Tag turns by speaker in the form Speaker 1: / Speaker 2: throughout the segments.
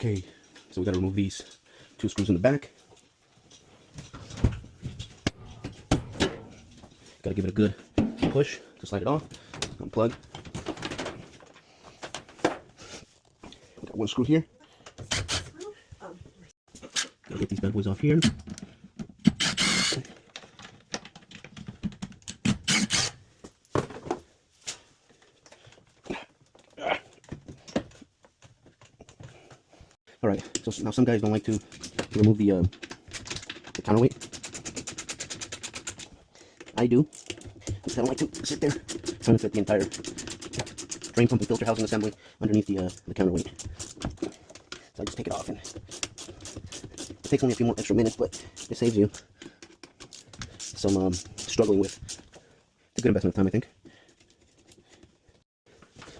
Speaker 1: Okay, so we gotta remove these 2 screws in the back. Gotta give it a good push to slide it off. Unplug. Got 1 screw here. Gotta get these bad boys off here. Alright, so now some guys don't like to remove the counterweight. I do, because I don't like to sit there trying to fit the entire drain pump and filter housing assembly underneath the counterweight. So I just take it off, and it takes only a few more extra minutes, but it saves you some struggling with. It's a good investment of time, I think.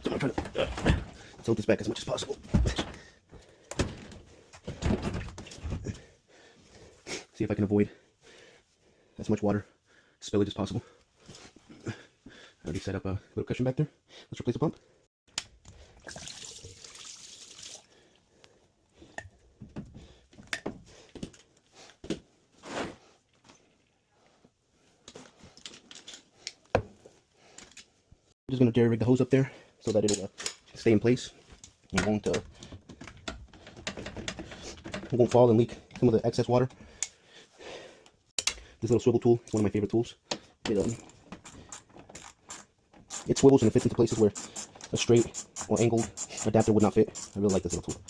Speaker 1: So I'm going to try to tilt this back as much as possible. See if I can avoid as much water spillage as possible. I already set up a little cushion back there. Let's replace the pump. I'm just going to jerry rig the hose up there so that it'll stay in place and won't fall and leak some of the excess water. This little swivel tool is one of my favorite tools. It swivels and it fits into places where a straight or angled adapter would not fit. I really like this little tool.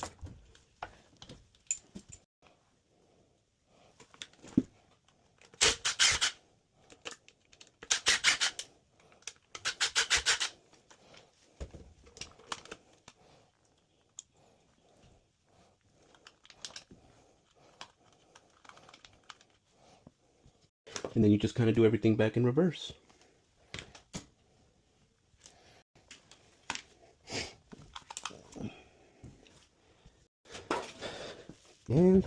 Speaker 1: And then you just kind of do everything back in reverse. And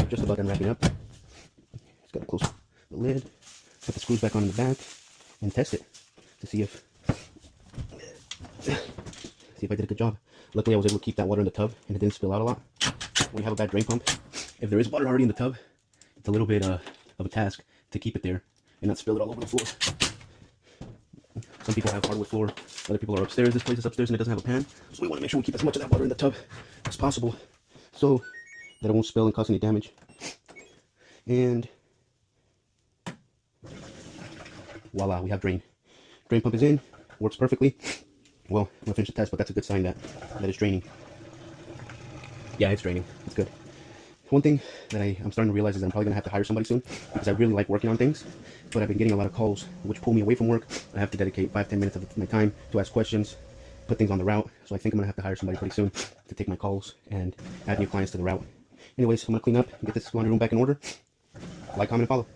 Speaker 1: just about done wrapping up. Just gotta close the lid, put the screws back on in the back, and test it to see if I did a good job. Luckily I was able to keep that water in the tub and it didn't spill out a lot. When you have a bad drain pump, if there is water already in the tub, it's a little bit of a task to keep it there and not spill it all over the floor. Some people have hardwood floor, other people are upstairs. This place is upstairs and it doesn't have a pan, so we want to make sure we keep as much of that water in the tub as possible so that it won't spill and cause any damage. And voila, we have drain. Drain pump is in, works perfectly. Well, I'm gonna finish the test, but that's a good sign that it's draining. Yeah, it's draining. It's good. One thing that I'm starting to realize is that I'm probably going to have to hire somebody soon because I really like working on things, but I've been getting a lot of calls which pull me away from work. I have to dedicate 5-10 minutes of my time to ask questions, put things on the route, so I think I'm going to have to hire somebody pretty soon to take my calls and add new clients to the route. Anyways, I'm going to clean up and get this laundry room back in order. Like, comment, and follow.